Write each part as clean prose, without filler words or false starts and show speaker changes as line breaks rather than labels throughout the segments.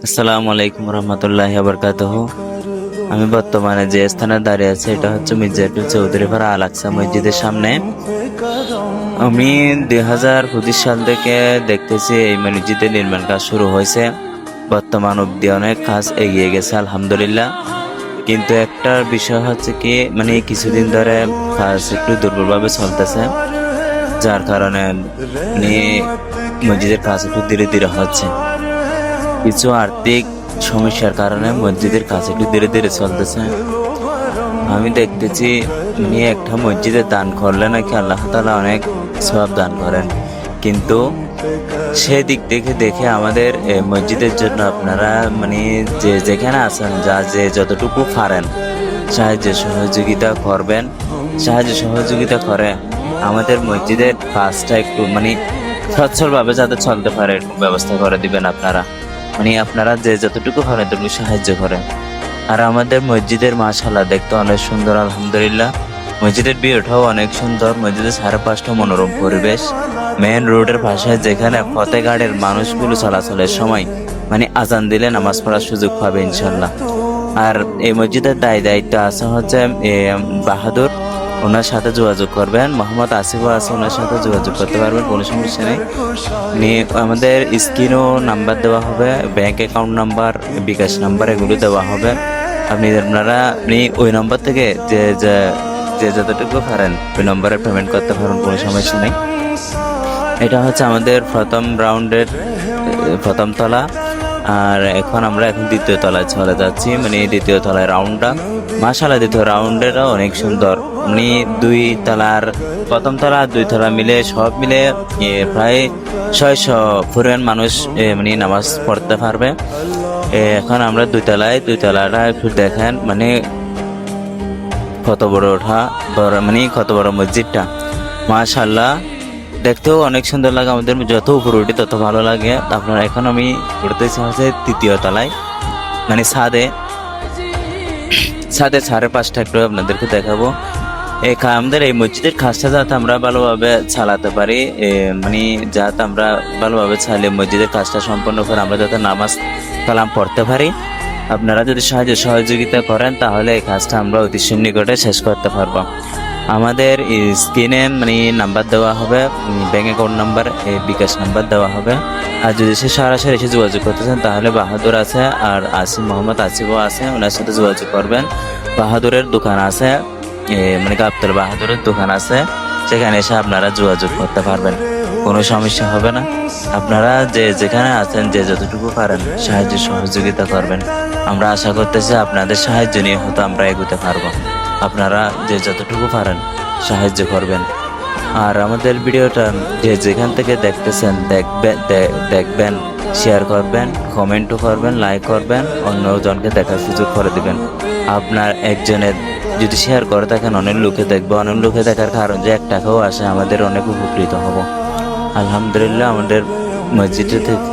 আসসালামু আলাইকুম রহমতুল্লাহি ওয়া বারাকাতুহু। আমি বর্তমানে যে স্থানে দাঁড়িয়ে আছি এটা হচ্ছে মির্জাপুর চৌধুরীপাড়া আল আকসা মসজিদের সামনে। আমি 2025 সাল থেকে দেখতেছি এই মসজিদের নির্মাণ কাজ শুরু হয়েছে। বর্তমান অবধি অনেক কাজ এগিয়ে গেছে আলহামদুলিল্লাহ। কিন্তু একটা বিষয় হচ্ছে কি কিছুদিন ধরে কাজ একটু দুর্বলভাবে চলতেছে, যার কারণে মসজিদের কাজ একটু ধীরে ধীরে হচ্ছে। কিছু আর্থিক সমস্যার কারণে মসজিদের কাজ একটু ধীরে ধীরে চলতেছে। আমি দেখতেছি একটা মসজিদে দান করলে নাকি আল্লাহ তাআলা অনেক সওয়াব দান করেন, কিন্তু সেই দিক থেকে দেখে আমাদের মসজিদের জন্য আপনারা যে যেখানে আছেন যে যতটুকু পারেন সাহায্য সহযোগিতা করবেন। সাহায্য সহযোগিতা করে আমাদের মসজিদের কাজটা একটু সচ্ছলভাবে যাতে চলতে পারে এরকম ব্যবস্থা করে দিবেন আপনারা। আপনারা যে যতটুকু পারেন ততটুকু সাহায্য করেন। আর আমাদের মসজিদের মাশাআল্লাহ দেখতে অনেক সুন্দর আলহামদুলিল্লাহ। মসজিদের ভিউটাও অনেক সুন্দর, মসজিদের চারপাশটা মনোরম পরিবেশ। মেন রোডের পাশে যেখানে ফতেগাড়ের মানুষগুলো চলাচলের সময় আজান দিলে নামাজ পড়ার সুযোগ পাবে ইনশাল্লাহ। আর এই মসজিদের দায়িত্ব আছে হচ্ছে বাহাদুর, ওনার সাথে যোগাযোগ করবেন। মোহাম্মদ আসিফও আছে, ওনার সাথে যোগাযোগ করতে পারবেন, কোনো সমস্যা নেই। আমাদের স্ক্রিনও নাম্বার দেওয়া হবে, ব্যাংক অ্যাকাউন্ট নাম্বার, বিকাশ নাম্বার এগুলো দেওয়া হবে। আপনারা ওই নাম্বার থেকে যে যতটুকু পারেন ওই নম্বরে পেমেন্ট করতে পারেন, কোনো সমস্যা নেই। এটা হচ্ছে আমাদের প্রথম রাউন্ডের প্রথম তলা। আর আমরা এখন দ্বিতীয় তলায় চলে যাচ্ছি, দ্বিতীয় তলায় রাউন্ডটা মাশাআল্লাহ। দ্বিতীয় রাউন্ডেরও অনেক সুন্দর। দুই তলার প্রথম তলা আর দুই তলা মিলে সব মিলে প্রায় 600 পরিমাণ মানুষ নামাজ পড়তে পারবে। এখন আমরা দুই তলাটা একটু দেখেন, কত বড় কত বড় মসজিদটা মাশাআল্লাহ। দেখতেও অনেক সুন্দর লাগে, আমাদের যত উপরে উঠি তত ভালো লাগে। আপনারা এখন আমি উঠতেছি হচ্ছে তৃতীয় তলায়, ছাদে 5.5টা একটু আপনাদেরকে দেখাবো। আমাদের এই মসজিদের কাজটা যাতে আমরা ভালোভাবে চালাতে পারি, যাতে আমরা ভালোভাবে চালিয়ে মসজিদের কাজটা সম্পন্ন করে আমরা যাতে নামাজ কালাম পড়তে পারি। আপনারা যদি সাহায্য সহযোগিতা করেন তাহলে এই কাজটা আমরা অতি নিকটে শেষ করতে পারবো। আমাদের স্ক্রিনে নাম্বার দেওয়া হবে, ব্যাংক অ্যাকাউন্ট নাম্বার, বিকাশ নাম্বার দেওয়া হবে। আর যদি সে সরাসরি এসে যোগাযোগ করতে চান তাহলে বাহাদুর আছে আর মোহাম্মদ আসিফও আছে, ওনার সাথে যোগাযোগ করবেন। বাহাদুরের দোকান আছে, গাবতল বাহাদুরের দোকান আছে, সেখানে এসে আপনারা যোগাযোগ করতে পারবেন, কোনো সমস্যা হবে না। আপনারা যে যেখানে আছেন যে যতটুকু পারেন সাহায্য সহযোগিতা করবেন। আমরা আশা করতেছি আপনাদের সাহায্য নিয়ে হয়তো আমরা এগোতে পারবো। আপনারা যে যতটুকু পারেন সাহায্য করবেন। আর আমাদের ভিডিওটা যে যেখান থেকে দেখতেছেন দেখবেন, শেয়ার করবেন, কমেন্টও করবেন, লাইক করবেন, অন্যজনকে দেখার সুযোগ করে দিবেন। আপনার একজনের যদি শেয়ার করে থাকেন অনেক লোকে দেখবে, অনেক লোকে দেখার কারণ যে 1 টাকাও আসে, আমাদের অনেক উপকৃত হব আলহামদুলিল্লাহ আমাদের মসজিদে থেকে।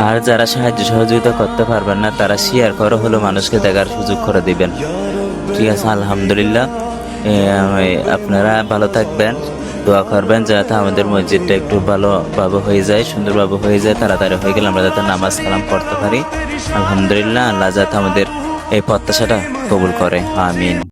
আর যারা সাহায্য সহযোগিতা করতে পারবেন না তারা শেয়ার করে হলো মানুষকে দেখার সুযোগ করে দিবেন, ঠিক আছে আলহামদুলিল্লাহ। আপনারা ভালো থাকবেন, দোয়া করবেন যাতে আমাদের মসজিদটা একটু ভালোভাবে হয়ে যায়, সুন্দরভাবে হয়ে যায়, তাড়াতাড়ি হয়ে গেলে আমরা যাতে নামাজ কালাম পড়তে পারি আলহামদুলিল্লাহ। আল্লাহ যাতে আমাদের এই প্রত্যাশাটা কবুল করে, আমিন।